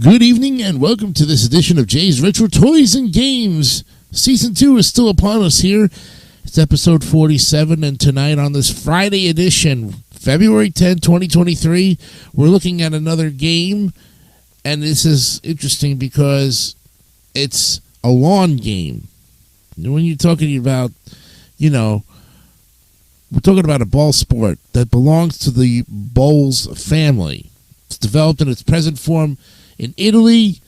Good evening and welcome to this edition of Jay's Retro Toys and Games. Season 2 is still upon us here. It's episode 47, and tonight on this Friday edition, February 10, 2023, we're looking at another game, and this is interesting because it's a lawn game. When you're talking about, we're talking about a ball sport that belongs to the bowls family. It's developed in its present form in Italy.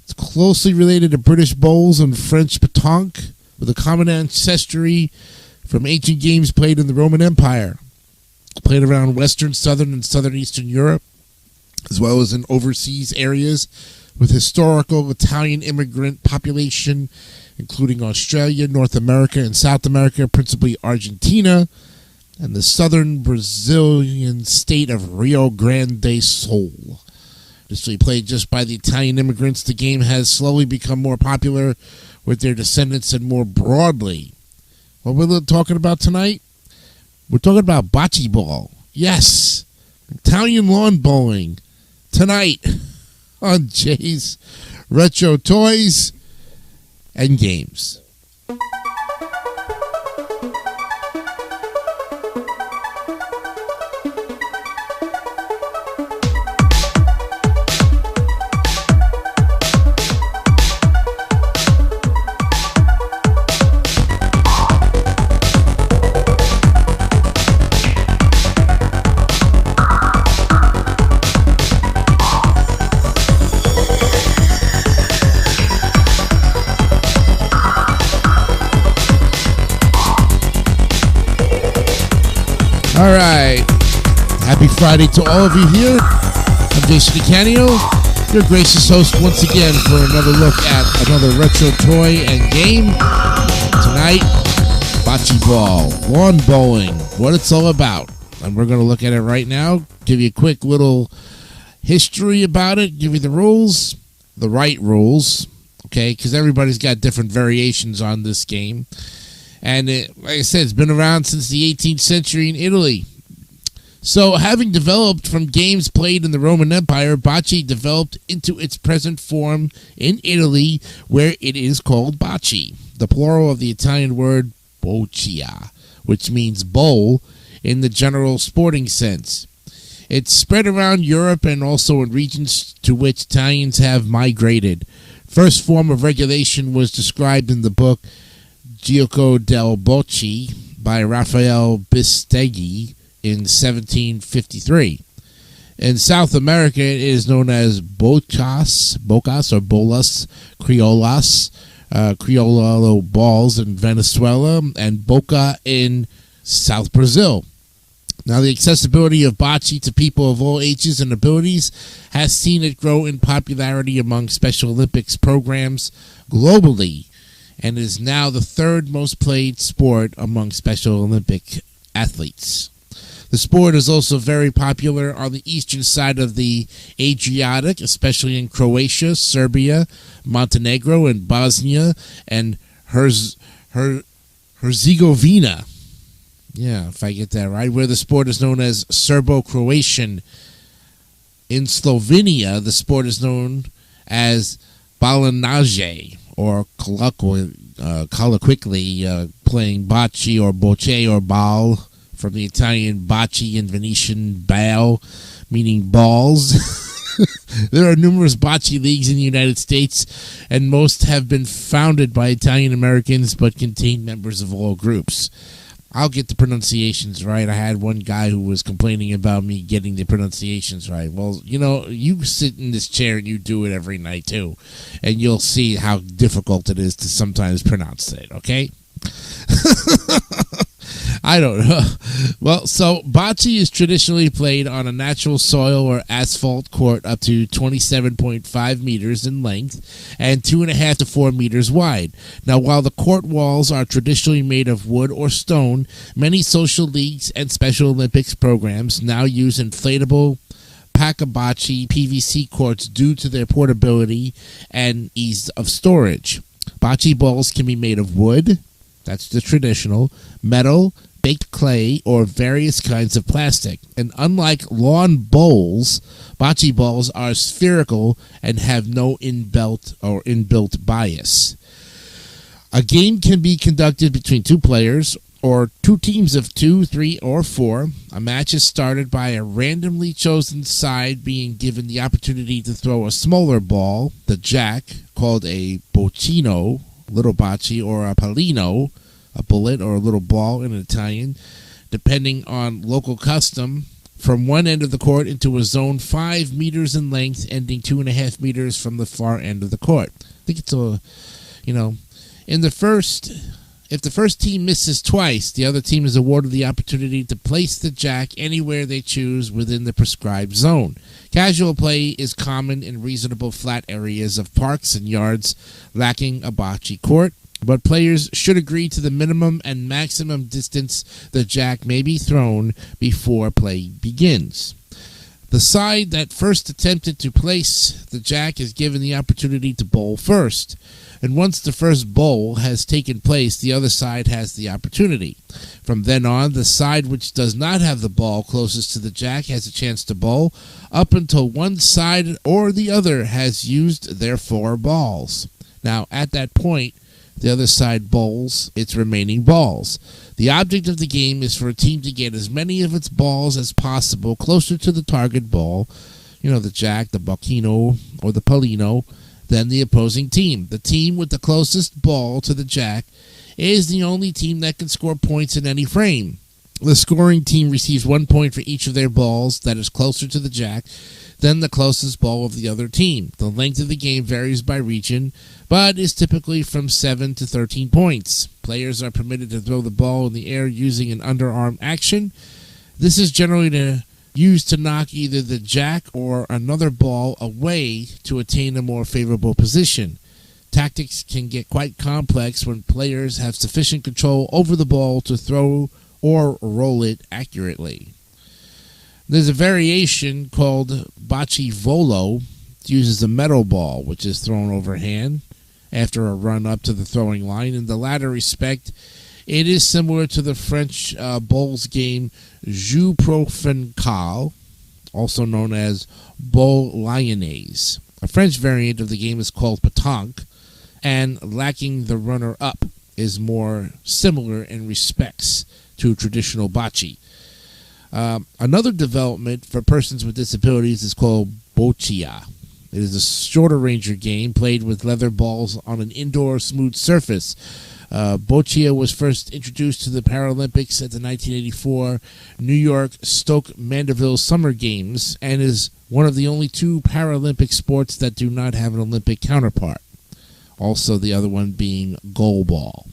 It's closely related to British bowls and French pétanque, with a common ancestry from ancient games played in the Roman Empire. Played around Western, Southern, and Southeastern Europe, as well as in overseas areas with historical Italian immigrant population, including Australia, North America, and South America, principally Argentina, and the southern Brazilian state of Rio Grande do Sul. Initially played just by the Italian immigrants, the game has slowly become more popular with their descendants and more broadly. What we're talking about tonight? We're talking about bocce ball. Yes, Italian lawn bowling. Tonight on Jay's Retro Toys and Games. All right. Happy Friday to all of you here. I'm Jason DeCanio, your gracious host once again for another look at another retro toy and game. Tonight, bocce ball, lawn bowling, what it's all about. And we're going to look at it right now, give you a quick little history about it, give you the rules, the right rules, okay, because everybody's got different variations on this game. And like I said, it's been around since the 18th century in Italy. So, having developed from games played in the Roman Empire, bocce developed into its present form in Italy, where it is called bocce, the plural of the Italian word boccia, which means bowl in the general sporting sense. It's spread around Europe and also in regions to which Italians have migrated. First form of regulation was described in the book Gioco del Bocce by Raphael Bisteggi in 1753. In South America, it is known as bocas or bolas, criollas, criollo balls in Venezuela, and boca in South Brazil. Now, the accessibility of bocce to people of all ages and abilities has seen it grow in popularity among Special Olympics programs globally, and is now the third most played sport among Special Olympic athletes. The sport is also very popular on the eastern side of the Adriatic, especially in Croatia, Serbia, Montenegro, and Bosnia and Herzegovina. Yeah, if I get that right, where the sport is known as Serbo-Croatian. In Slovenia, the sport is known as balinaje, or colloquially playing bocce or bocce or ball, from the Italian bocce and Venetian ball, meaning balls. There are numerous bocce leagues in the United States, and most have been founded by Italian Americans but contain members of all groups. I'll get the pronunciations right. I had one guy who was complaining about me getting the pronunciations right. Well, you sit in this chair and you do it every night too, and you'll see how difficult it is to sometimes pronounce it, okay? I don't know. Well, so bocce is traditionally played on a natural soil or asphalt court up to 27.5 meters in length and 2.5 to 4 meters wide. Now, while the court walls are traditionally made of wood or stone, many social leagues and Special Olympics programs now use inflatable Pacabocce PVC courts due to their portability and ease of storage. Bocce balls can be made of wood, that's the traditional, metal, baked clay, or various kinds of plastic. And unlike lawn bowls, bocce balls are spherical and have no inbuilt bias. A game can be conducted between two players or two teams of 2, 3, or 4. A match is started by a randomly chosen side being given the opportunity to throw a smaller ball, the jack, called a boccino, little bocce, or a pallino, a bullet or a little ball in Italian, depending on local custom, from one end of the court into a zone 5 meters in length, ending 2.5 meters from the far end of the court. I think it's if the first team misses twice, the other team is awarded the opportunity to place the jack anywhere they choose within the prescribed zone. Casual play is common in reasonable flat areas of parks and yards lacking a bocce court, but players should agree to the minimum and maximum distance the jack may be thrown before play begins. The side that first attempted to place the jack is given the opportunity to bowl first. And once the first bowl has taken place, the other side has the opportunity. From then on, the side which does not have the ball closest to the jack has a chance to bowl up until one side or the other has used their 4 balls. Now, at that point, the other side bowls its remaining balls. The object of the game is for a team to get as many of its balls as possible closer to the target ball, the jack, the boccino, or the pallino, than the opposing team. The team with the closest ball to the jack is the only team that can score points in any frame. The scoring team receives 1 point for each of their balls that is closer to the jack than the closest ball of the other team. The length of the game varies by region, but is typically from 7 to 13 points. Players are permitted to throw the ball in the air using an underarm action. This is generally used to knock either the jack or another ball away to attain a more favorable position. Tactics can get quite complex when players have sufficient control over the ball to throw or roll it accurately. There's a variation called bocce volo. It uses a metal ball, which is thrown overhand after a run up to the throwing line. In the latter respect, it is similar to the French bowls game Jeu Provençal, also known as Bowl Lyonnaise. A French variant of the game is called pétanque, and lacking the runner-up is more similar in respects to traditional bocce. Another development for persons with disabilities is called boccia. It is a shorter ranger game played with leather balls on an indoor smooth surface. Boccia was first introduced to the Paralympics at the 1984 New York Stoke Mandeville Summer Games and is one of the only 2 Paralympic sports that do not have an Olympic counterpart. Also, the other one being goalball.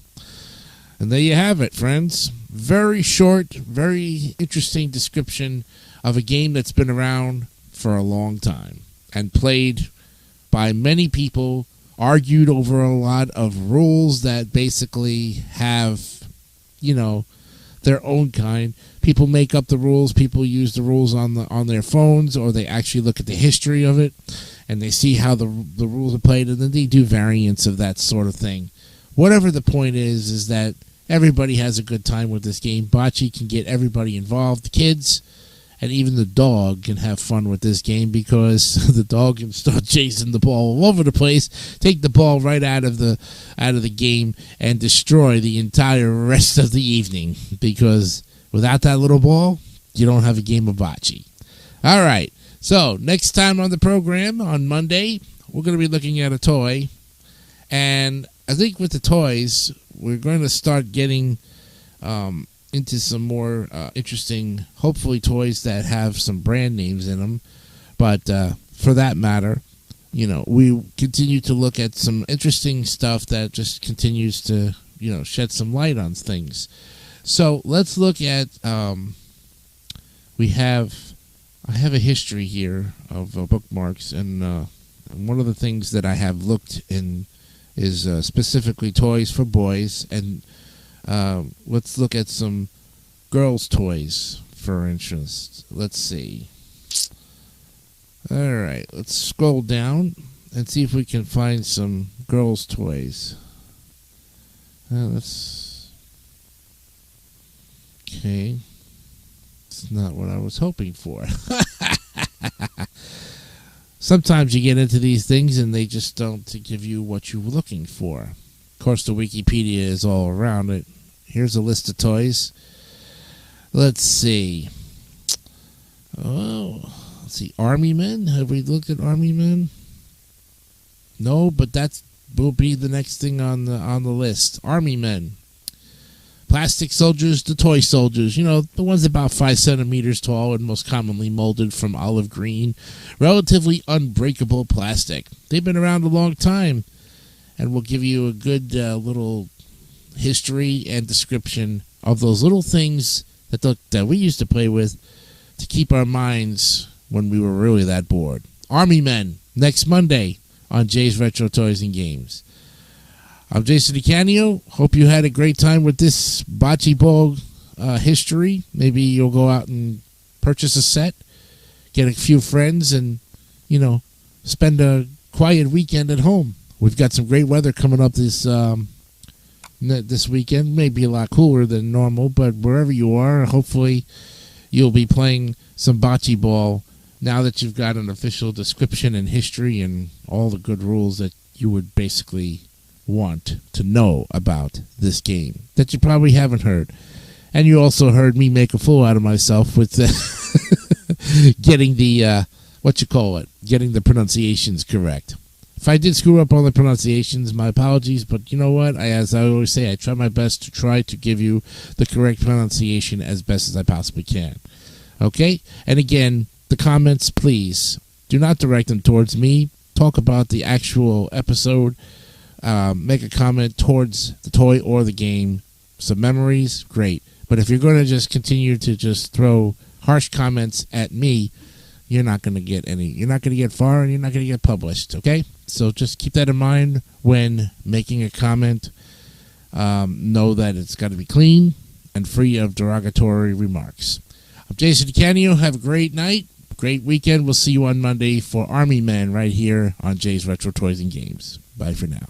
And there you have it, friends. Very short, very interesting description of a game that's been around for a long time and played by many people, argued over a lot of rules that basically have, their own kind. People make up the rules. People use the rules on their phones, or they actually look at the history of it and they see how the rules are played, and then they do variants of that sort of thing. Whatever the point is that everybody has a good time with this game. Bocce can get everybody involved. The kids and even the dog can have fun with this game because the dog can start chasing the ball all over the place, take the ball right out of the game, and destroy the entire rest of the evening. Because without that little ball, you don't have a game of bocce. All right. So next time on the program on Monday, we're going to be looking at a toy, and I think with the toys, we're going to start getting into some more interesting, hopefully, toys that have some brand names in them. But for that matter, we continue to look at some interesting stuff that just continues to, shed some light on things. So let's look at, I have a history here of bookmarks, and one of the things that I have looked in is specifically toys for boys, and let's look at some girls' toys for instance. Let's see. All right, let's scroll down and see if we can find some girls' toys. Let's Okay. It's not what I was hoping for. Sometimes you get into these things and they just don't give you what you're looking for. Of course, the Wikipedia is all around it. Here's a list of toys. Let's see. Oh, let's see. Army Men. Have we looked at Army Men? No, but that will be the next thing on the list. Army Men. Plastic soldiers, the toy soldiers, the ones about 5 centimeters tall and most commonly molded from olive green, relatively unbreakable plastic. They've been around a long time, and we'll give you a good little history and description of those little things that we used to play with to keep our minds when we were really that bored. Army Men, next Monday on Jay's Retro Toys and Games. I'm Jason DeCanio. Hope you had a great time with this bocce ball history. Maybe you'll go out and purchase a set, get a few friends, and, spend a quiet weekend at home. We've got some great weather coming up this weekend. Maybe a lot cooler than normal, but wherever you are, hopefully you'll be playing some bocce ball now that you've got an official description and history and all the good rules that you would basically want to know about this game that you probably haven't heard. And you also heard me make a fool out of myself with getting the getting the pronunciations correct. If I did screw up on the pronunciations, my apologies, but you know what? As I always say, I try my best to try to give you the correct pronunciation as best as I possibly can. Okay? And again, the comments, please do not direct them towards me. Talk about the actual episode. Make a comment towards the toy or the game. Some memories, great. But if you're going to just continue to just throw harsh comments at me, you're not going to get any. You're not going to get far, and you're not going to get published. Okay, so just keep that in mind when making a comment. Know that it's got to be clean and free of derogatory remarks. I'm Jason DeCanio. Have a great night, great weekend. We'll see you on Monday for Army Men right here on Jay's Retro Toys and Games. Bye for now.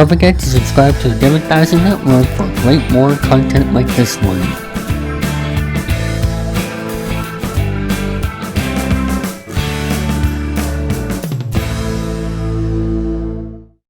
Don't forget to subscribe to the David3000 Network for great more content like this one.